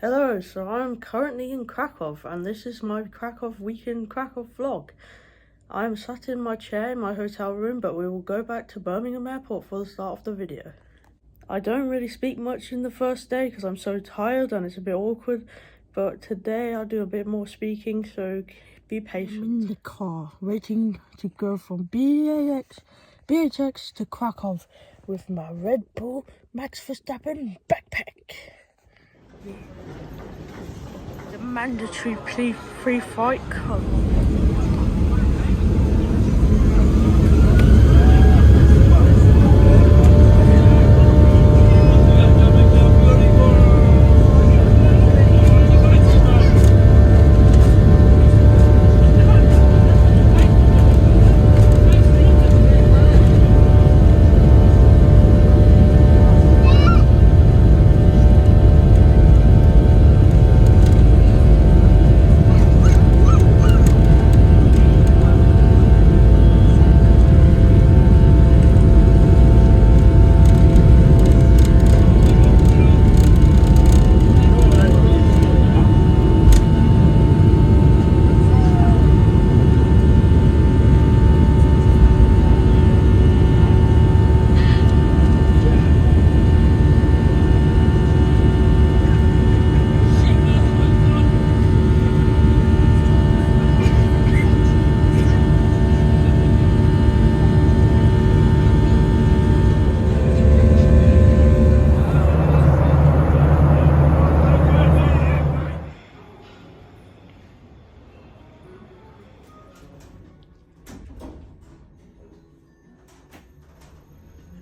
Hello, so I'm currently in Krakow and this is my Krakow weekend Krakow vlog. I'm sat in my chair in my hotel room, but we will go back to Birmingham Airport for the start of the video. I don't really speak much in the first day because I'm so tired and it's a bit awkward, but today I'll do a bit more speaking, so be patient. I'm in the car waiting to go from BHX to Krakow with my Red Bull Max Verstappen backpack. The mandatory free fight club.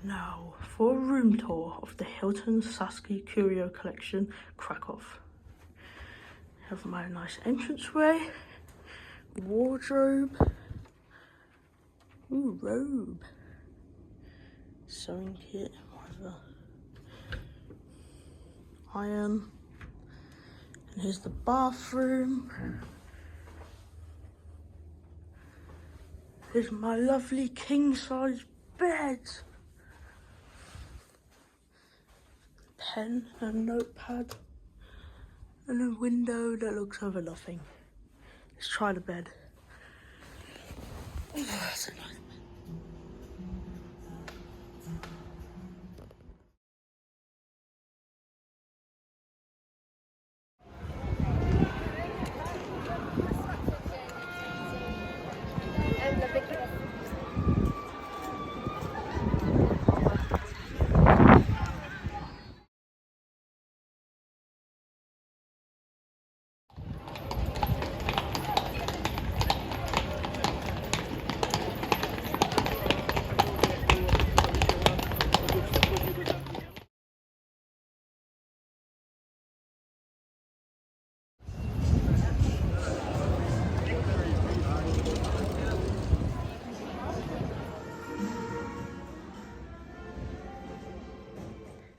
Now for a room tour of the Hilton Saski Curio Collection, Krakow. Have my nice entranceway, wardrobe, robe, sewing kit, whatever, iron, and here's the bathroom. Here's my lovely king-size bed. Pen and notepad and a window that looks over nothing. Let's try the bed. Oh, that's a nice bed.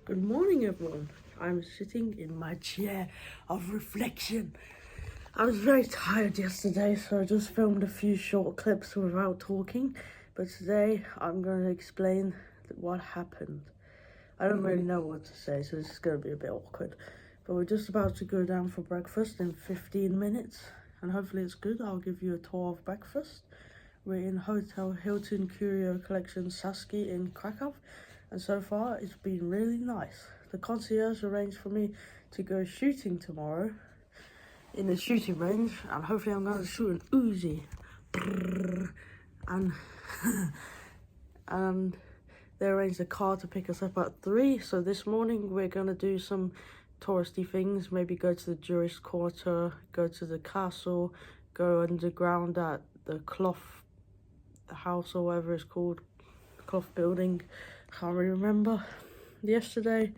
Good morning, everyone. I'm sitting in my chair of reflection. I was very tired yesterday, so I just filmed a few short clips without talking. But today, I'm going to explain what happened. I don't really know what to say, so this is going to be a bit awkward. But we're just about to go down for breakfast in 15 minutes. And hopefully it's good. I'll give you a tour of breakfast. We're in Hotel Hilton Curio Collection Saski in Krakow. And so far, it's been really nice. The concierge arranged for me to go shooting tomorrow in the shooting range, and hopefully I'm going to shoot an Uzi. And and they arranged a car to pick us up at 3. So this morning we're going to do some touristy things, maybe go to the Jewish quarter, go to the castle, go underground at the cloth house or whatever it's called, cloth building. Can't really remember. Yesterday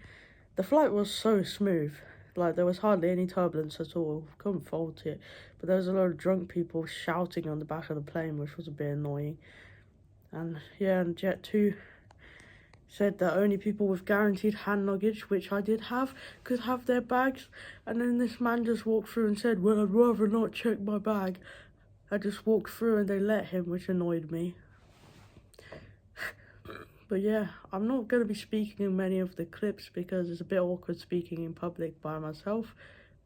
the flight was so smooth, like there was hardly any turbulence at all. Couldn't fault it, but there was a lot of drunk people shouting on the back of the plane, which was a bit annoying. And yeah, and Jet 2 said that only people with guaranteed hand luggage, which I did have, could have their bags. And then this man just walked through and said, well, I'd rather not check my bag. I just walked through and they let him, which annoyed me. But yeah, I'm not going to be speaking in many of the clips because it's a bit awkward speaking in public by myself.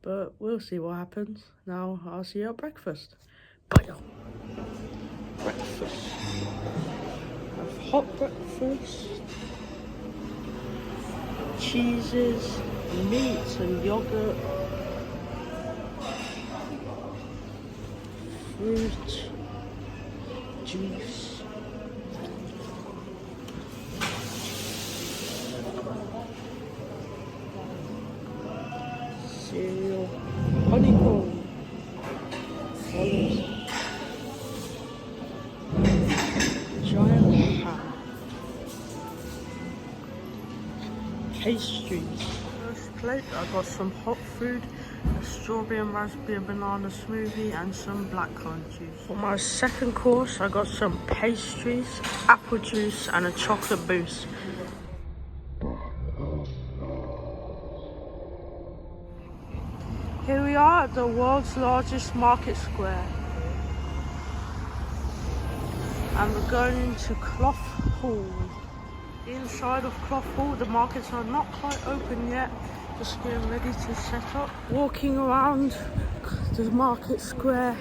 But we'll see what happens. Now I'll see you at breakfast. Bye. Breakfast. Have hot breakfast. Cheeses, meats and yogurt. Fruit. Juice. Cereal. Honeycomb. Olives. Giant ham. Pastries. First plate, I got some hot food, a strawberry and raspberry banana smoothie and some blackcurrant juice. For my second course, I got some pastries, apple juice and a chocolate mousse. Here we are at the world's largest market square. And we're going into Cloth Hall. Inside of Cloth Hall, the markets are not quite open yet. Just getting ready to set up. Walking around the market square.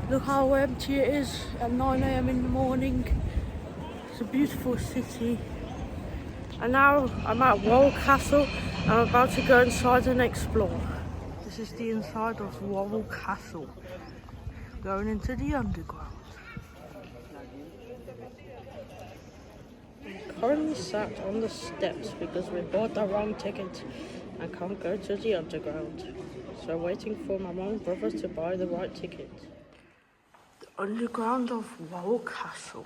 Look how empty it is at 9 AM in the morning. It's a beautiful city. And now I'm at Worrell Castle. I'm about to go inside and explore. This is the inside of Worrell Castle. Going into the underground. Currently sat on the steps because we bought the wrong ticket and can't go to the underground. So waiting for my mum and brother to buy the right ticket. The underground of Worrell Castle.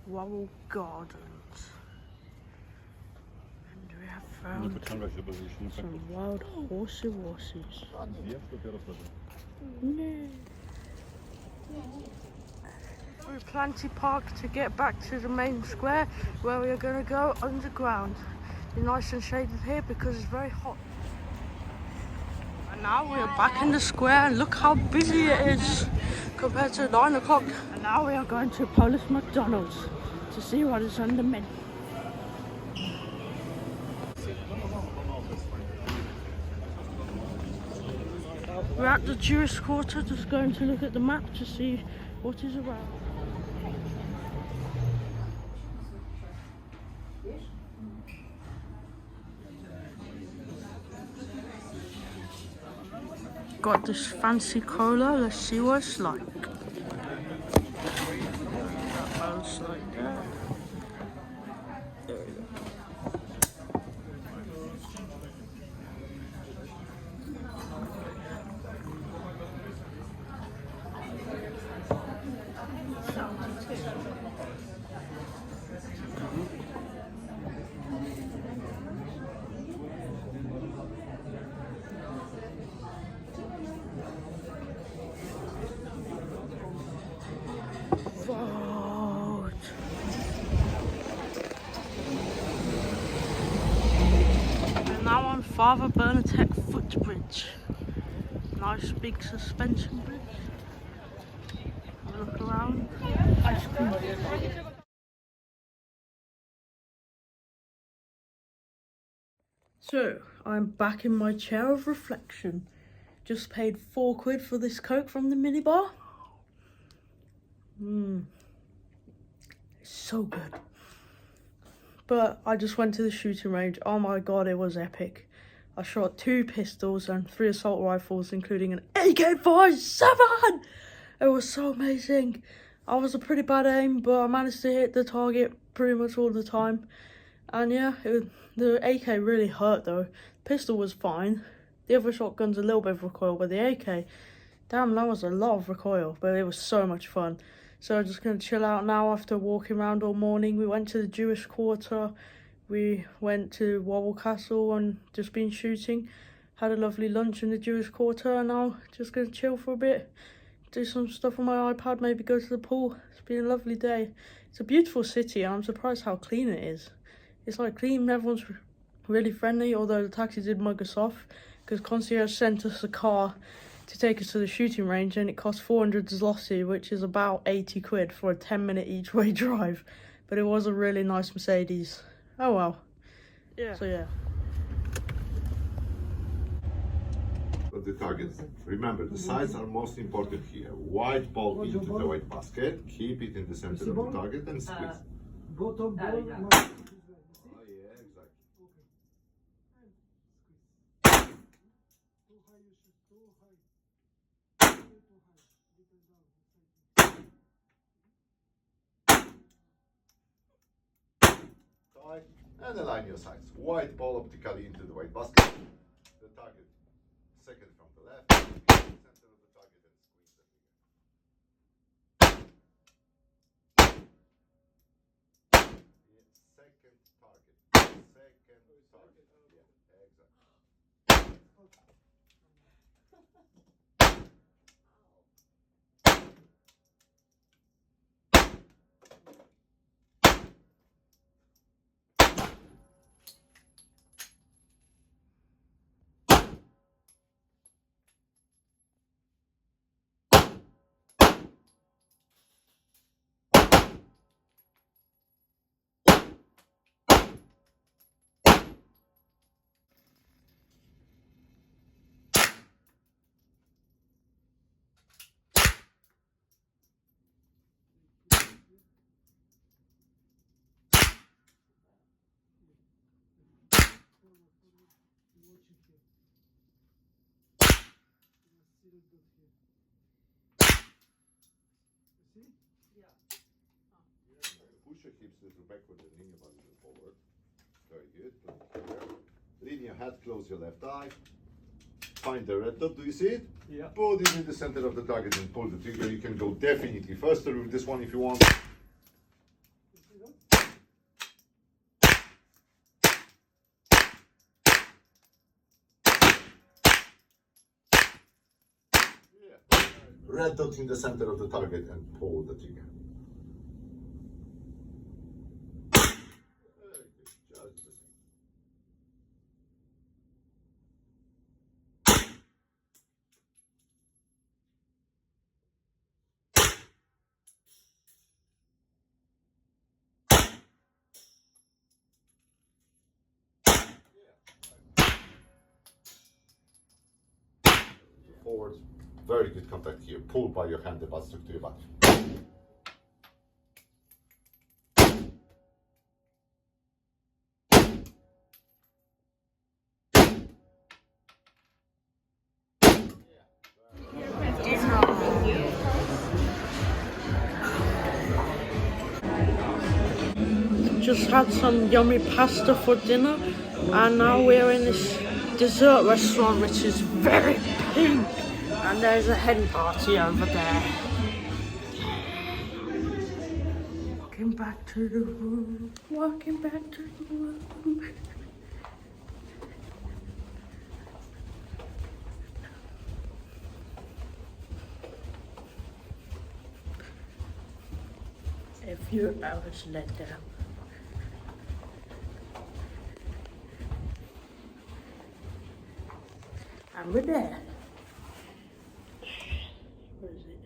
Worrell Gardens. And we have found some wild horsey horses. We plan to park to get back to the main square where we are going to go underground. It's nice and shaded here because it's very hot. And now we are back in the square and look how busy it is compared to 9 o'clock. And now we are going to Polish McDonald's to see what is on the menu. We're at the Jewish quarter, just going to look at the map to see what is around. Got this fancy cola, let's see what it's like. That mouse like that. There we go. Vote. And now on Father Bernadette footbridge. Nice big suspension bridge. Look around. Ice cream. So, I'm back in my chair of reflection. Just paid £4 for this Coke from the minibar. It's so good. But I just went to the shooting range. Oh my god, it was epic. I shot 2 pistols and 3 assault rifles, including an AK-47. It was so amazing. I was a pretty bad aim, but I managed to hit the target pretty much all the time. And yeah, the AK really hurt though. Pistol was fine. The other shotgun's a little bit of recoil, but the AK, damn, that was a lot of recoil, but it was so much fun. So I'm just going to chill out now after walking around all morning. We went to the Jewish quarter, We went to Wobble Castle and just been shooting. Had a lovely lunch in the Jewish Quarter, and now just gonna chill for a bit, do some stuff on my iPad, maybe go to the pool. It's been a lovely day. It's a beautiful city, and I'm surprised how clean it is. It's like clean, everyone's really friendly, although the taxi did mug us off because concierge sent us a car to take us to the shooting range, and it cost 400 zloty, which is about 80 quid for a 10-minute each way drive. But it was a really nice Mercedes. Oh well. Yeah. So yeah. But the target, remember, the sides are most important here. White ball into the white basket, keep it in the center of the target and squeeze. Bottom ball. Oh yeah, exactly. Tight, and align your sides. White ball optically into the white basket. The target, second from the left, center of the target and squeeze the finger. Yeah, second target. Yeah, exactly. Push your hips a little backward and lean your body a little forward. Very good. Lean your head, close your left eye. Find the red dot, do you see it? Yeah. Put it in the center of the target and pull the trigger. You can go definitely faster with this one if you want. Yeah. Red dot in the center of the target and pull the trigger. Very good. Just the same. Forward, very good contact here. Pull by your hand the buttstock to your back. Just had some yummy pasta for dinner, and now we're in this dessert restaurant which is very pink, and there's a hen party over there. Walking back to the room, walking back to the room. A few hours later. And we're there. Where is it?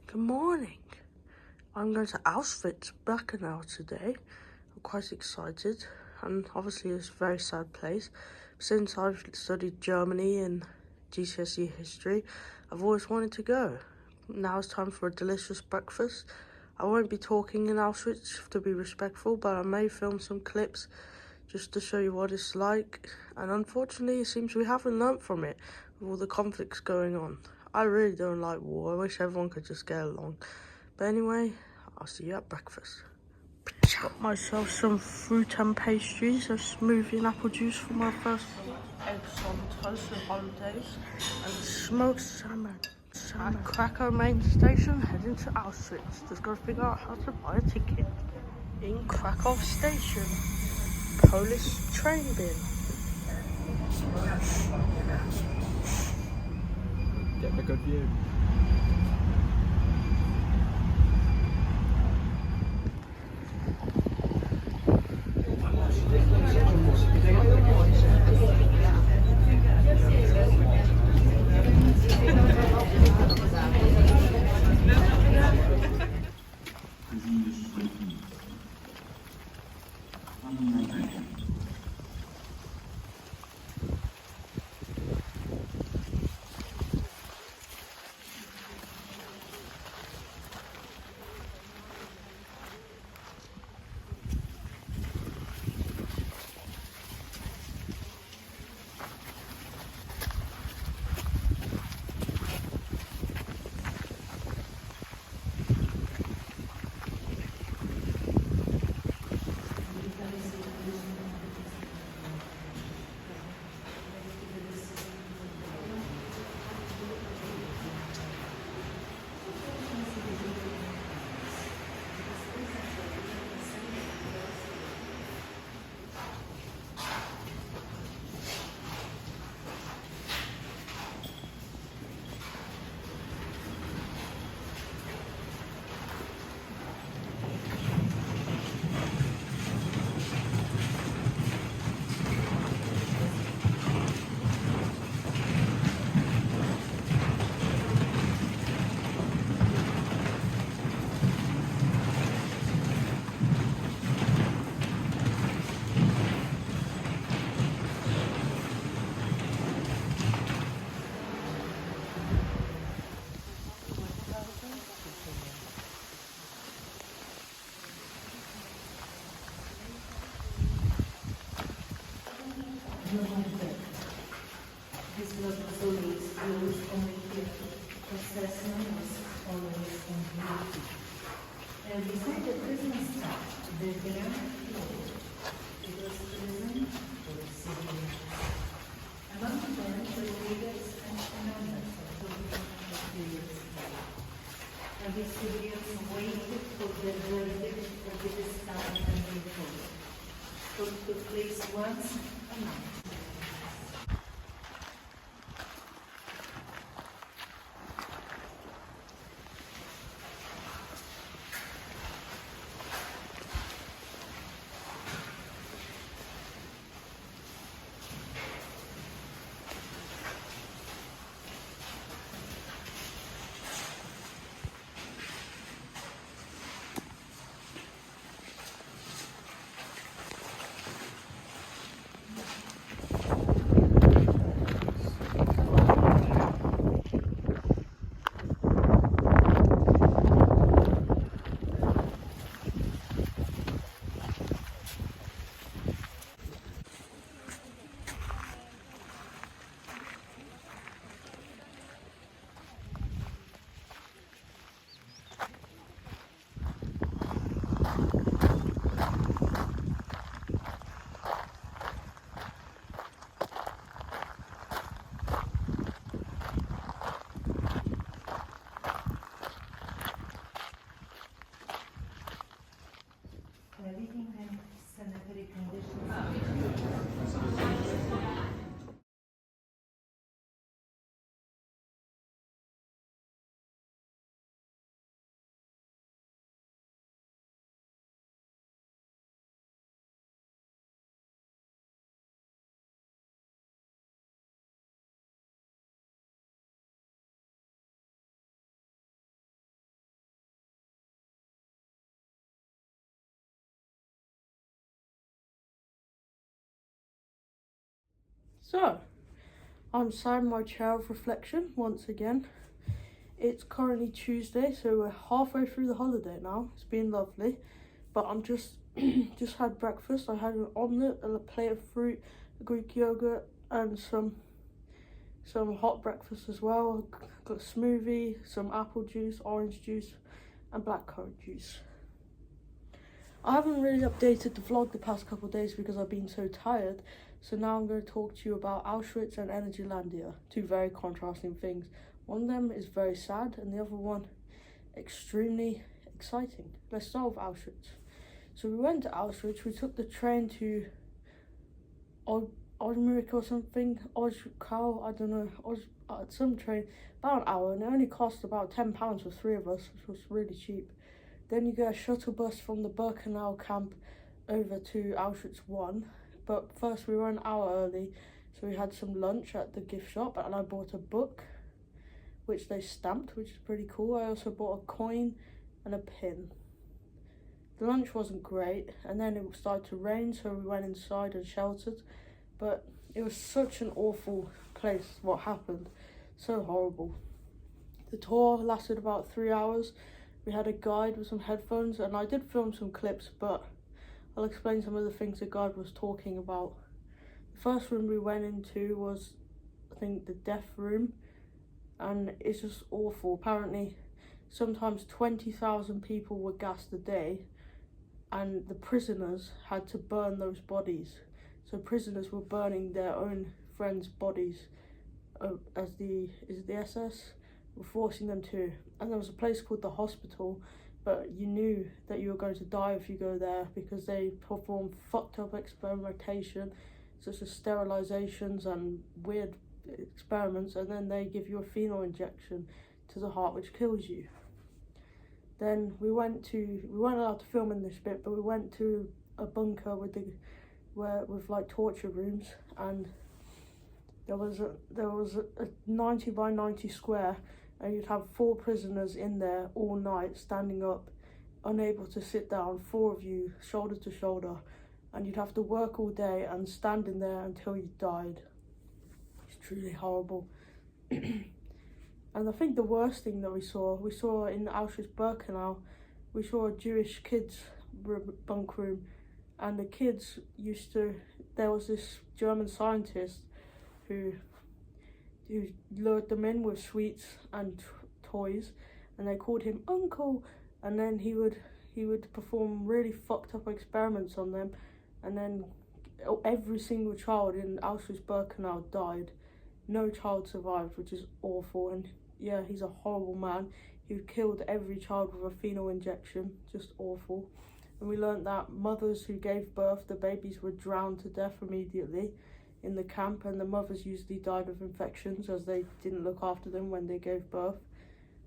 Good morning. I'm going to Auschwitz-Birkenau today. I'm quite excited, and obviously it's a very sad place. Since I've studied Germany and GCSE history, I've always wanted to go. Now it's time for a delicious breakfast. I won't be talking in Auschwitz to be respectful, but I may film some clips just to show you what it's like. And unfortunately, it seems we haven't learnt from it with all the conflicts going on. I really don't like war. I wish everyone could just get along. But anyway, I'll see you at breakfast. Got myself some fruit and pastries, a smoothie and apple juice for my first meal, eggs on toast and holidays, and smoked salmon. At Krakow main station, heading to Auschwitz. Just gotta figure out how to buy a ticket. In Krakow station, Polish train bin. Get a good view. This was always used only here. Processing was always included. And beside the prison staff, the ground floor, it was prison for civilians. Among them were leaders and commanders of the periods. And the civilians waited for the verdict of the discovery and report. So it took place once a month. Living in sanitary conditions. So, I'm sat in my chair of reflection once again. It's currently Tuesday, so we're halfway through the holiday now. It's been lovely, but I'm just had breakfast. I had an omelette, a plate of fruit, a Greek yogurt, and some hot breakfast as well. Got a smoothie, some apple juice, orange juice, and blackcurrant juice. I haven't really updated the vlog the past couple of days because I've been so tired. So now I'm going to talk to you about Auschwitz and Energylandia, two very contrasting things. One of them is very sad and the other one extremely exciting. Let's start with Auschwitz. So we went to Auschwitz, we took the train to Osmeric or something, Krakow, I don't know, some train, about an hour, and it only cost about £10 for 3 of us, which was really cheap. Then you get a shuttle bus from the Birkenau camp over to Auschwitz 1, but first we were an hour early, so we had some lunch at the gift shop, and I bought a book, which they stamped, which is pretty cool. I also bought a coin and a pin. The lunch wasn't great, and then it started to rain, so we went inside and sheltered. But it was such an awful place, what happened. So horrible. The tour lasted about 3 hours. We had a guide with some headphones, and I did film some clips, but I'll explain some of the things the guide was talking about. The first room we went into was, I think, the death room, and it's just awful. Apparently, sometimes 20,000 people were gassed a day, and the prisoners had to burn those bodies. So prisoners were burning their own friends' bodies as the SS were forcing them to. And there was a place called the hospital, but you knew that you were going to die if you go there because they perform fucked up experimentation, such as sterilizations and weird experiments, and then they give you a phenol injection to the heart which kills you. Then we weren't allowed to film in this bit, but we went to a bunker with like torture rooms, and there was a 90 by 90 square, and you'd have 4 prisoners in there all night standing up, unable to sit down, 4 of you shoulder to shoulder, and you'd have to work all day and stand in there until you died. It's truly horrible. And I think the worst thing that we saw in Auschwitz-Birkenau, we saw a Jewish kids bunk room, and the kids there was this German scientist who lured them in with sweets and toys, and they called him Uncle, and then he would perform really fucked up experiments on them, and then every single child in Auschwitz-Birkenau died. No child survived, which is awful. And yeah, he's a horrible man. He killed every child with a phenol injection. Just awful. And we learned that mothers who gave birth, the babies were drowned to death immediately in the camp, and the mothers usually died of infections as they didn't look after them when they gave birth.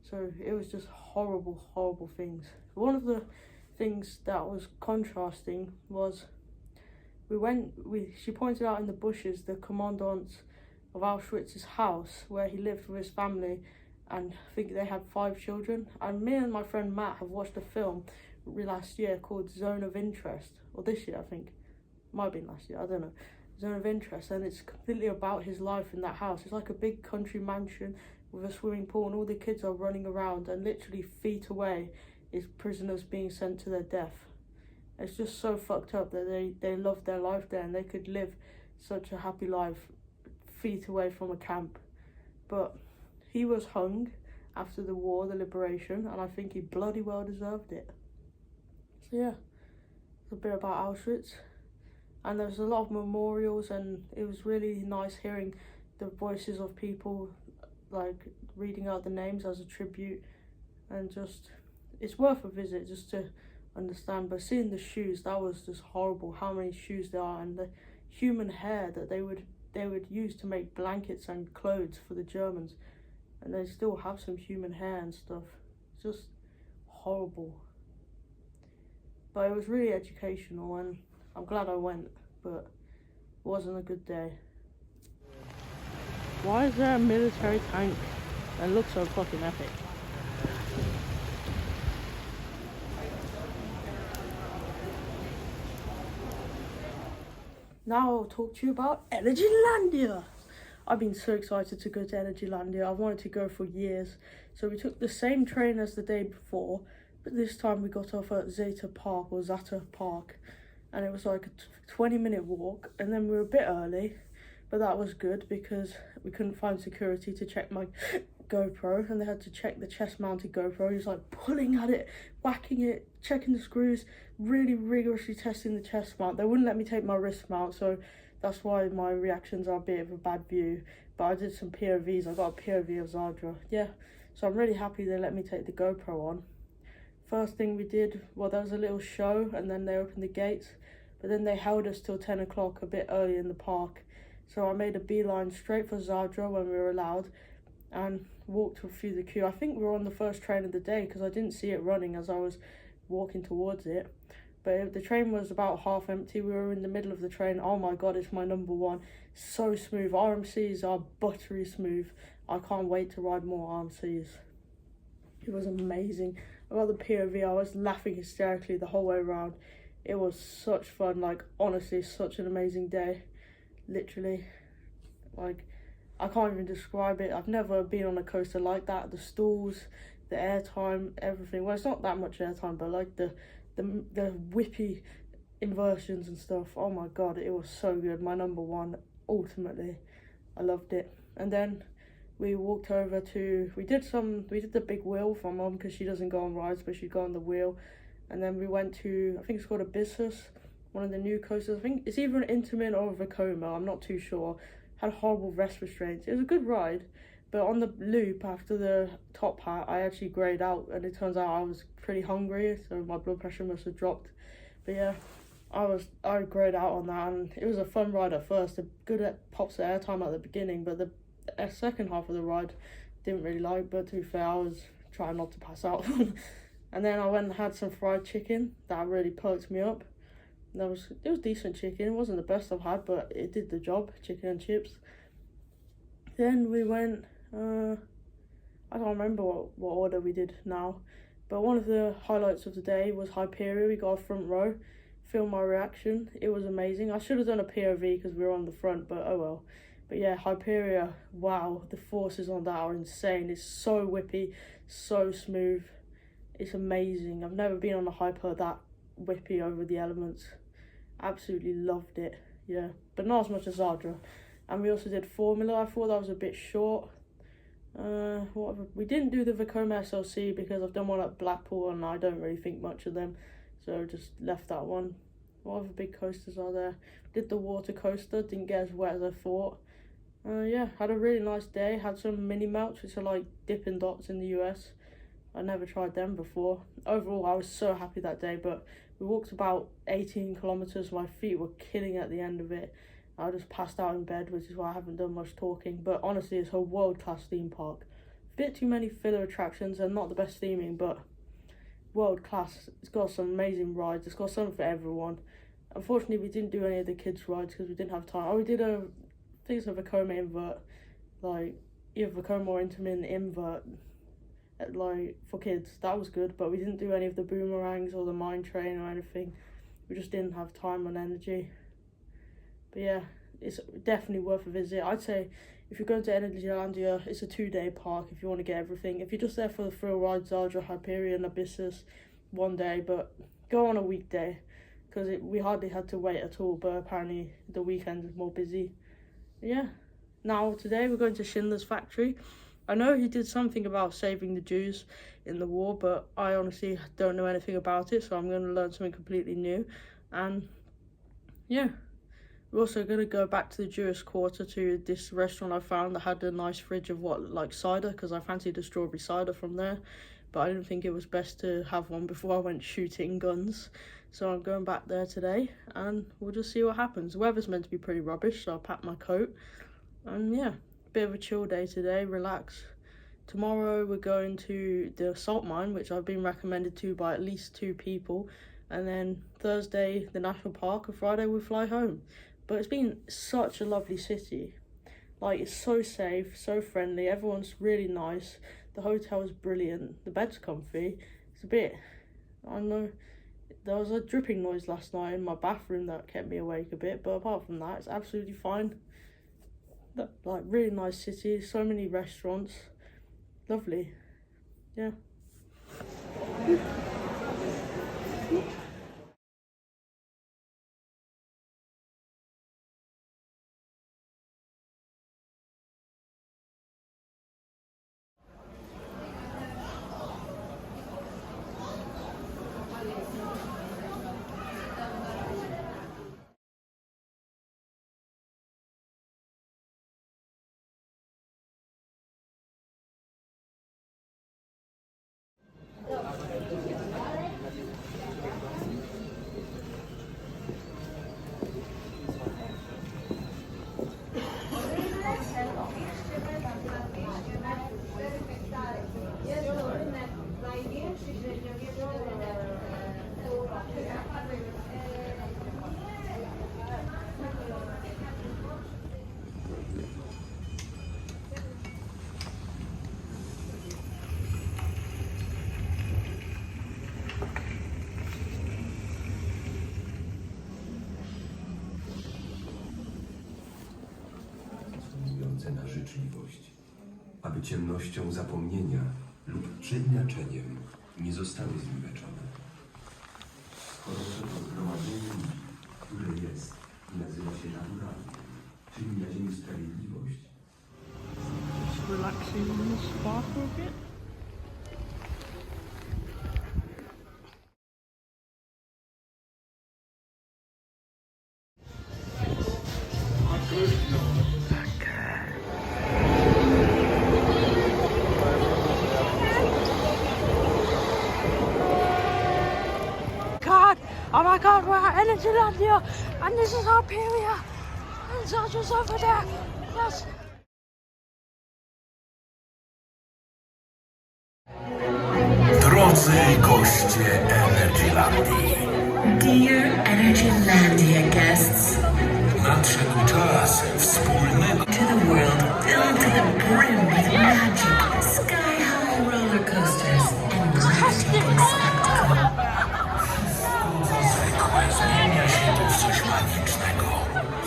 So it was just horrible, horrible things. One of the things that was contrasting was she pointed out in the bushes the commandant of Auschwitz's house where he lived with his family, and I think they had 5 children. And me and my friend Matt have watched a film last year called Zone of Interest, or this year I think, might have been last year, I don't know, Zone of Interest, and it's completely about his life in that house. It's like a big country mansion with a swimming pool, and all the kids are running around, and literally feet away is prisoners being sent to their death. It's just so fucked up that they loved their life there, and they could live such a happy life feet away from a camp. But he was hung after the war, the liberation, and I think he bloody well deserved it. So yeah, a bit about Auschwitz. And there's a lot of memorials, and it was really nice hearing the voices of people, like reading out the names as a tribute, and just, it's worth a visit just to understand. But seeing the shoes, that was just horrible, how many shoes there are, and the human hair that they would use to make blankets and clothes for the Germans, and they still have some human hair and stuff. It's just horrible. But it was really educational, and I'm glad I went, but it wasn't a good day. Why is there a military tank that looks so fucking epic? Now I'll talk to you about Energylandia. I've been so excited to go to Energylandia. I've wanted to go for years. So we took the same train as the day before, but this time we got off at Zeta Park, and it was like a 20-minute walk, and then we were a bit early, but that was good because we couldn't find security to check my GoPro, and they had to check the chest-mounted GoPro. He was like pulling at it, whacking it, checking the screws, really rigorously testing the chest mount. They wouldn't let me take my wrist mount, so that's why my reactions are a bit of a bad view. but I did some POVs. I got a POV of Zadra. Yeah, so I'm really happy they let me take the GoPro on. First thing we did, well, there was a little show and then they opened the gates, but then they held us till 10 o'clock, a bit early in the park. So I made a beeline straight for Zadra when we were allowed and walked through the queue. I think we were on the first train of the day because I didn't see it running as I was walking towards it. But the train was about half empty. We were in the middle of the train. Oh my god, it's my number one. So smooth. RMCs are buttery smooth. I can't wait to ride more RMCs. It was amazing. I got the POV. I was laughing hysterically the whole way around. It was such fun. Like, honestly, such an amazing day. Literally. Like, I can't even describe it. I've never been on a coaster like that. The stalls, the airtime, everything. Well, it's not that much airtime, but like the whippy inversions and stuff. Oh my god, it was so good. My number one, ultimately. I loved it. And then we walked over to, we did the big wheel for Mum because she doesn't go on rides, but she'd go on the wheel. And then we went to, I think it's called Abyssus, one of the new coasters. I think it's either an Intamin or a Vekoma, I'm not too sure. Had horrible rest restraints. It was a good ride, but on the loop after the top hat, I actually greyed out, and it turns out I was pretty hungry, so my blood pressure must have dropped. But yeah, I greyed out on that, and it was a fun ride at first. A good pops of airtime at the beginning, but the second half of the ride didn't really like. But to be fair, I was trying not to pass out. And then I went and had some fried chicken that really perked me up. It was decent chicken. It wasn't the best I've had, but it did the job. Chicken and chips. Then we went, I can't remember what order we did now, but one of the highlights of the day was Hyperia. We got a front row, filmed my reaction. It was amazing. I should have done a POV because we were on the front, but oh well. But yeah, Hyperia, wow, the forces on that are insane. It's so whippy, so smooth. It's amazing. I've never been on a hyper that whippy over the elements. Absolutely loved it. Yeah, but not as much as Zadra. And we also did Formula. I thought that was a bit short. We didn't do the Vekoma SLC because I've done one at Blackpool and I don't really think much of them, so just left that one. What other big coasters are there? Did the water coaster, didn't get as wet as I thought. Yeah, had a really nice day. Had some mini melts, which are like Dippin' Dots in the US. I never tried them before. Overall, I was so happy that day, but we walked about 18 kilometers. My feet were killing at the end of it. I just passed out in bed, which is why I haven't done much talking. But honestly, it's a world-class theme park. Bit too many filler attractions and not the best theming, but world-class. It's got some amazing rides. It's got something for everyone. Unfortunately, we didn't do any of the kids' rides because we didn't have time. Oh, we did I think it's a Vekoma invert. Like, either Vekoma or Intamin invert. Like, for kids. That was good, but we didn't do any of the boomerangs or the mine train or anything. We just didn't have time and energy. But yeah, it's definitely worth a visit. I'd say if you're going to Energylandia, it's a 2-day park if you want to get everything. If you're just there for the thrill ride, Zadra, Hyperion, Abyssus, one day, but go on a weekday because we hardly had to wait at all, but apparently the weekend is more busy. Yeah, now today we're going to Schindler's factory. I know he did something about saving the Jews in the war, but I honestly don't know anything about it, so I'm going to learn something completely new. And yeah, we're also going to go back to the Jewish quarter to this restaurant I found that had a nice fridge of like cider, because I fancied a strawberry cider from there, but I didn't think it was best to have one before I went shooting guns. So I'm going back there today and we'll just see what happens. The weather's meant to be pretty rubbish, so I'll pack my coat. And yeah, bit of a chill day today, relax. Tomorrow we're going to the salt mine, which I've been recommended to by at least 2 people. And then Thursday, the national park, and Friday we fly home. But it's been such a lovely city. Like, it's so safe, so friendly, everyone's really nice. The hotel is brilliant, the bed's comfy. It's a bit, I don't know, there was a dripping noise last night in my bathroom that kept me awake a bit, but apart from that, it's absolutely fine. Like, really nice city, so many restaurants, lovely, yeah. aby ciemnością zapomnienia lub przeinaczeniem nie zostały zniweczone. Skoro to zgromadzenie ludzi, które jest i nazywa się naturalnie, czyli na ziemi sprawiedliwość, Just relaxing on the spa for a bit. God, oh my God, we're at Energyland here, and this is our period, and Sarge's over there. Yes. Drodzy goście Energylandii, Dear Energylandia guests, nadszedł czas wspólnego to the world filled to the brim with magic, sky-high roller coasters, and breathtaking spectacle. zwykłe zmienia się tu w coś magicznego.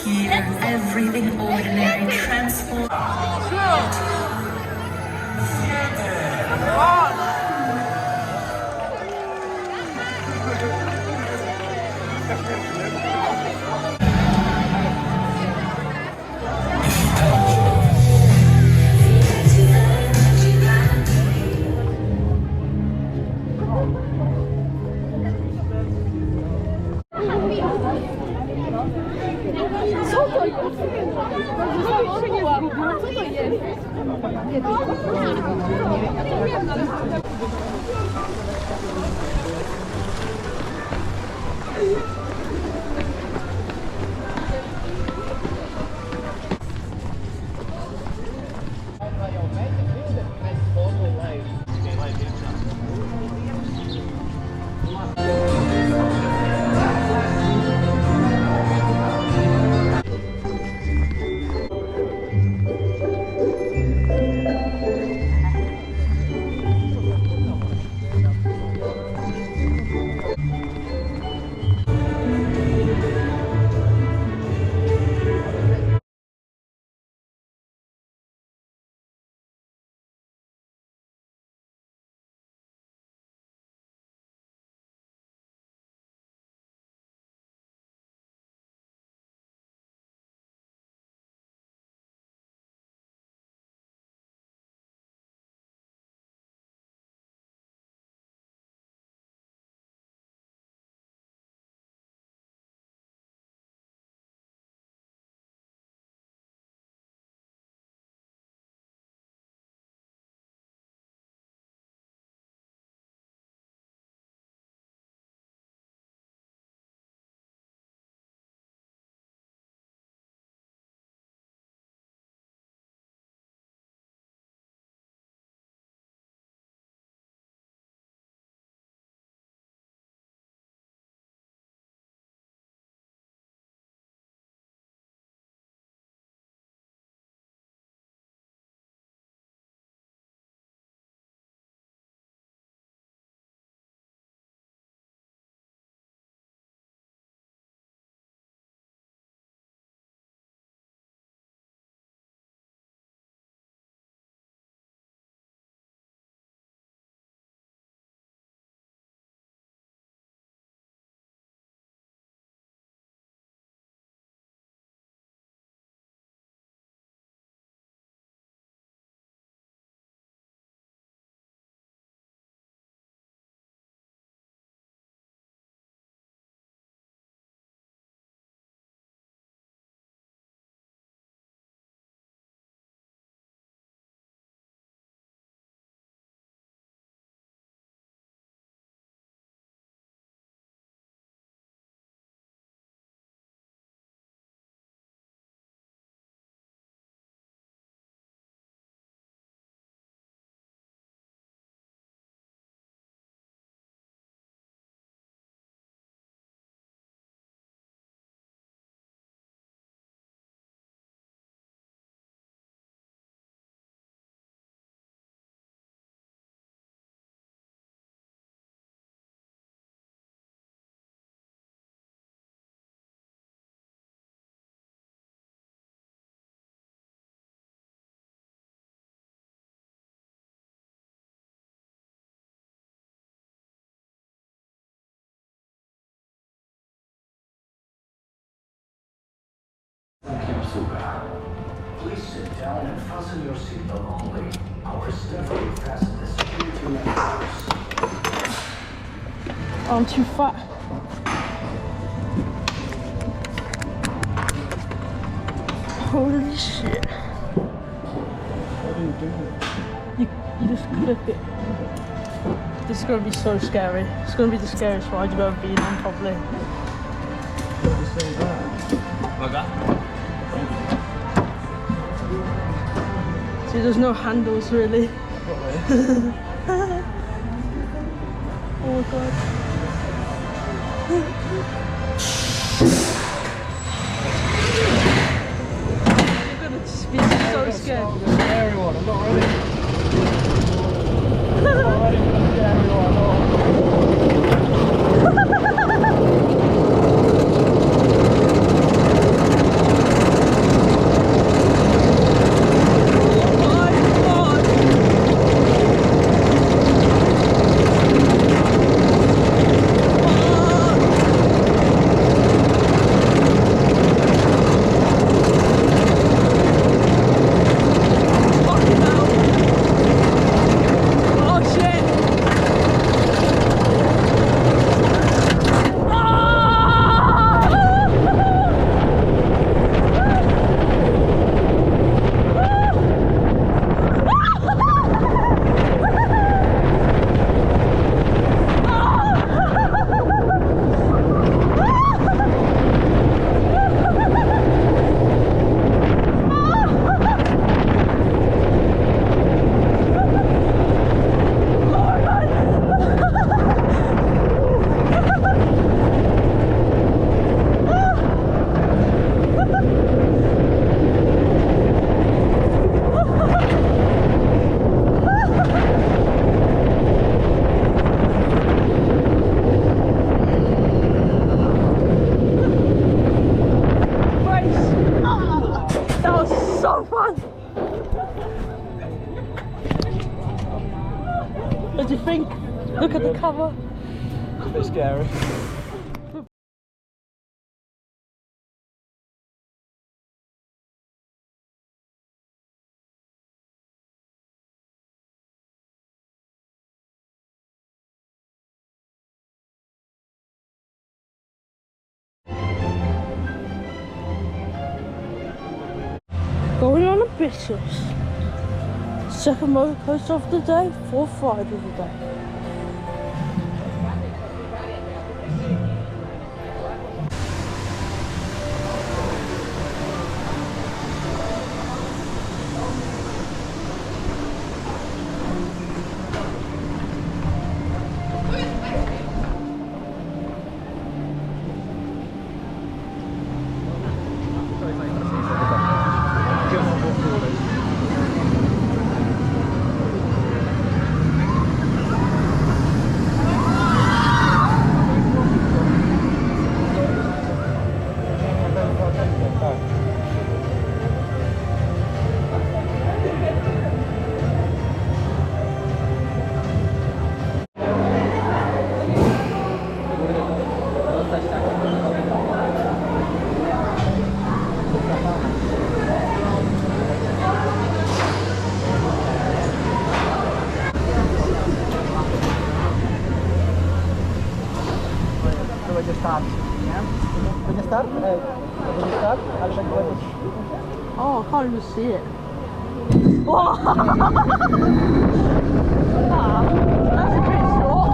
Here, everything ordinary transforms. obsługa. Please sit down and fasten your seatbelt only. Our staff will fasten the security measures. I'm too fat. Holy shit. What are you doing? You just clip it. This is going to be so scary. It's going to be the scariest ride you've ever been on, probably. Just say that. See, there's no handles really. Oh my god. You're gonna just be so scared. The scary one. I'm not ready. I'm not ready for the scary one. What do you think? Look at the cover. It's a bit scary. Going on ambitious. Second roller coaster of the day, fourth ride of the day. Będzie start, nie? Będzie start? Będzie start, ale będzie powiedzieć... Oh, I can't even see it. Oh. That's a bit short.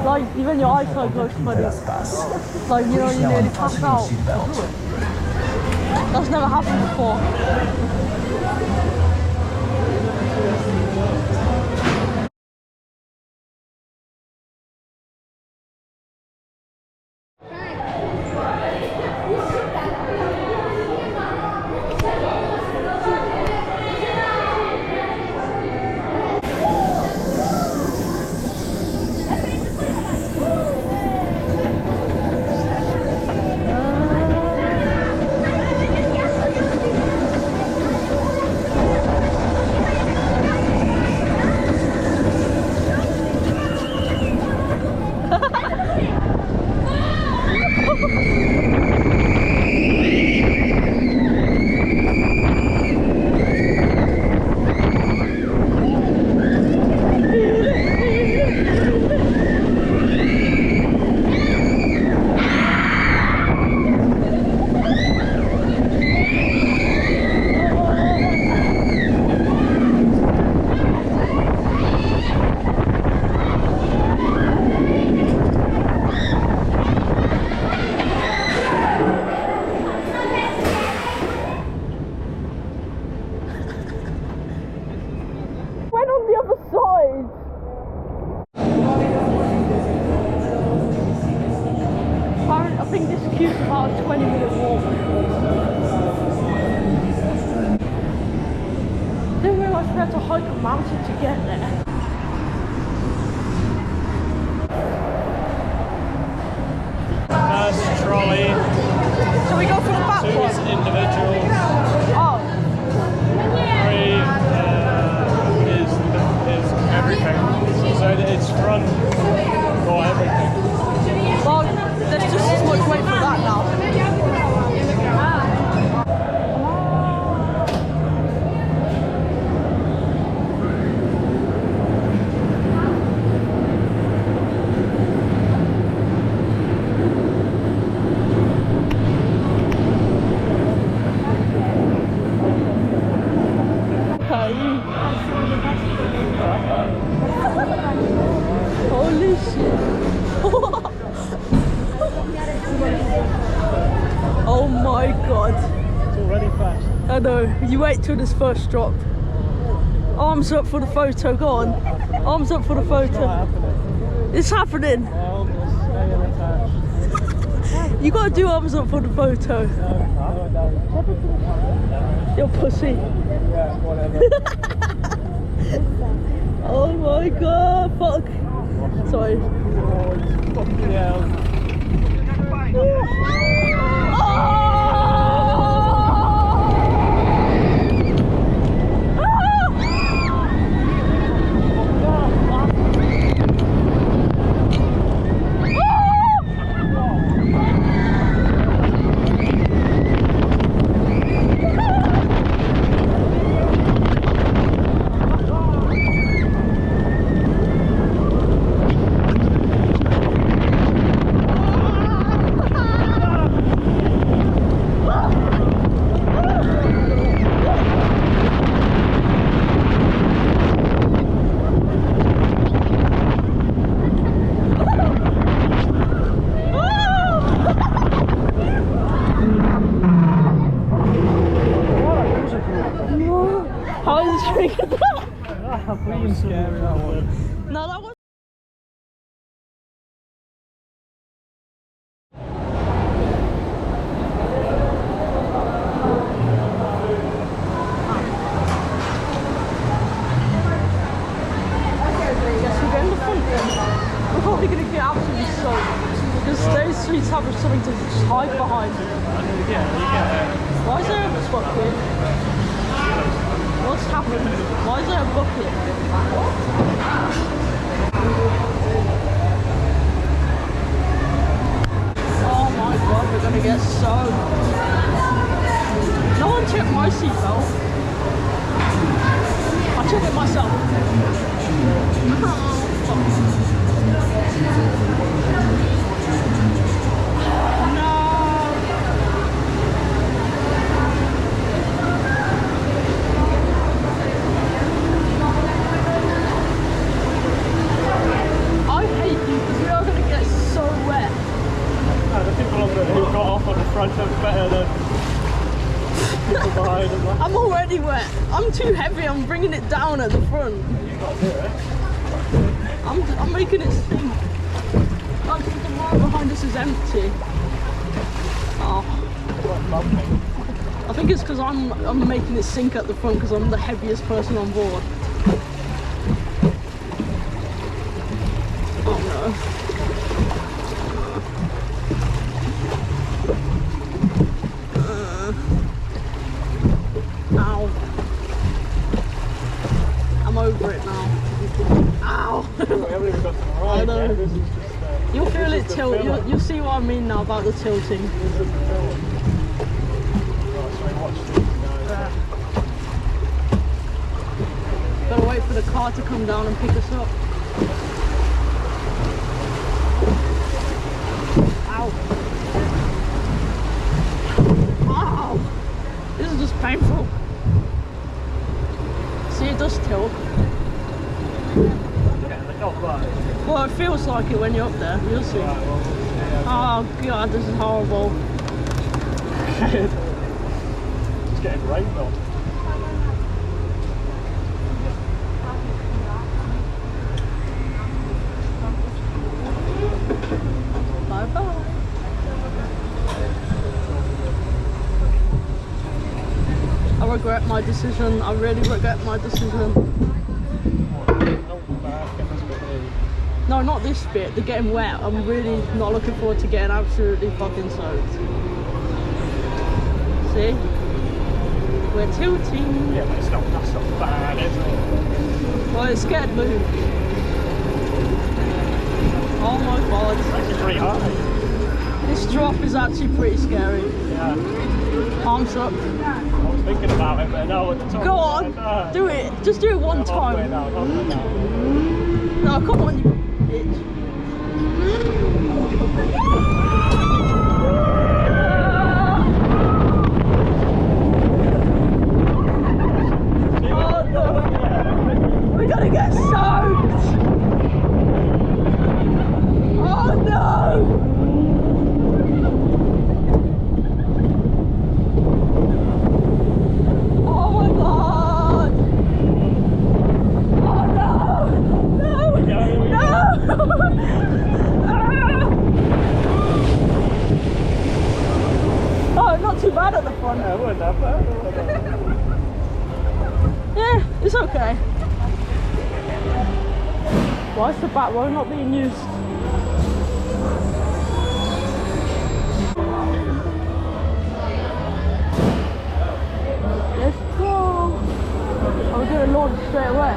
Like, even your eyesight goes funny. Like, you know, you nearly pass out. That's never happened before. Went on the other side. I think this queue's about a 20-minute walk. Didn't realise we had to hike a mountain to get there. First trolley, So we go for the back two one? individuals, Oh. three is everything. So it's front or everything. Well, there's just as much wait for that now. Holy shit. Oh my god. It's already fast. I know. You wait till this first drop. Arms up for the photo. Go on. Arms up for the photo. It's happening. I'll just stay attached. You gotta do arms up for the photo. You're pussy. Yeah, whatever. Oh my god. Fuck. Sorry. Fucking hell. How is it drinking that? That was scary, that one. No, that was. Yes, we're going to the front then. We're probably going to get absolutely soaked. Because those streets have something to just hide behind. Why is there a bucket? What's happened? Why is there a bucket? Oh my god, we're gonna get soaked. No one checked my seatbelt. I took it myself. side and that. I'm already wet. I'm too heavy. I'm bringing it down at the front. You got to do it. I'm making it sink. Oh, so the wall behind us is empty. Oh. I think it's because I'm making it sink at the front because I'm the heaviest person on board. Oh no. Ow. I'm over it now. Ow. We haven't even got to the I ride know. yet. This is just, You'll this feel is it the tilt. filler. You'll see what I mean now about the tilting. This is the filler. Right, so watch these guys. Gotta wait for the car to come down and pick us up. Ow. Ow. This is just painful. See, it does tilt. Yeah, they're not right. Well, it feels like it when you're up there. You'll see. Right, well, yeah. Oh god, this is horrible. It's getting rained on. Bye bye. I regret my decision. I really regret my decision. No, not this bit. The getting wet. I'm really not looking forward to getting absolutely fucking soaked. See? We're tilting. Yeah, but that's not bad, is it? Well, it's scared move. Oh my god. It's actually pretty high. This drop is actually pretty scary. Yeah. Arms up. I was thinking about it, but no, at the top. Go on. Do it. Just do it one time. Halfway down. No, come on, you bitch. Oh no. We're gonna get soaked. Oh no. Oh my god. Oh no. No. No. Oh, not too bad at the front. Yeah, it wasn't that bad. Yeah, it's okay. Why is the back row not being used? Let's go. Are we going to launch straight away?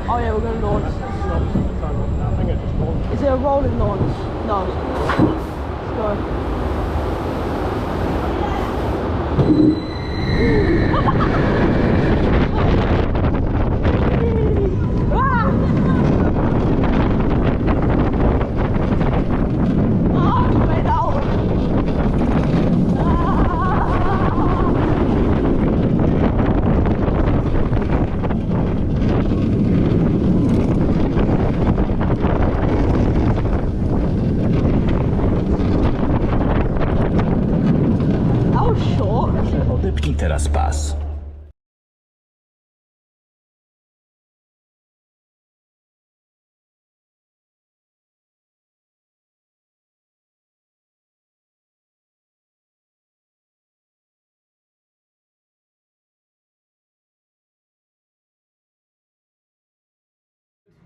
Oh yeah, we're going to launch. I think it just launched. Is it a rolling launch? No. Let's go. Ah! Oh, it's made out. That was short. Odepnij teraz pas.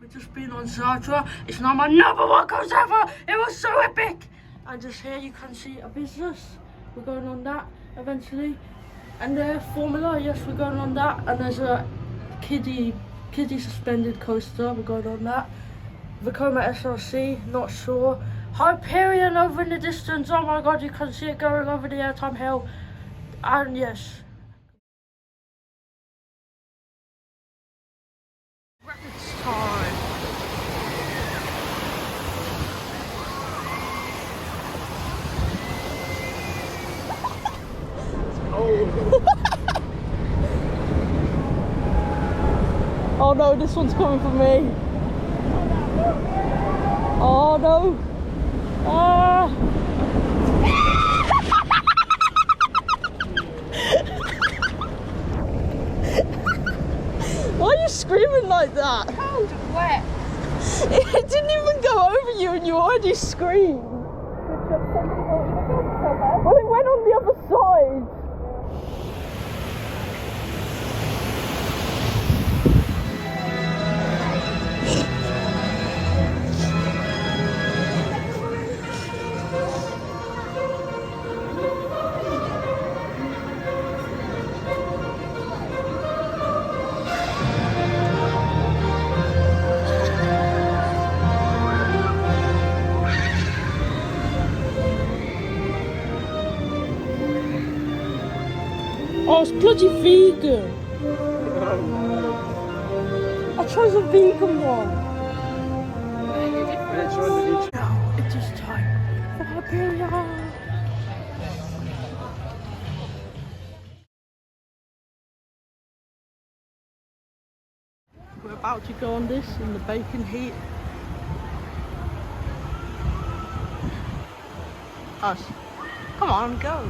We've just been on Sartre. It's now my #1 course ever. It was so epic. And just here you can see a business. We're going on that eventually. And the Formula, yes, we're going on that. And there's a kiddie suspended coaster. We're going on that. Vekoma SRC, not sure. Hyperion over in the distance. Oh my god, you can see it going over the airtime hill. And yes. Rapids time. Oh no, this one's coming for me. Oh no. Ah. like that? Cold and wet. It didn't even go over you and you already screamed. Well, it went on the other side. Oh, it's bloody vegan. I chose a vegan one. Now it is time for Iberia. We're about to go on this in the bacon heat. Us. Come on, go.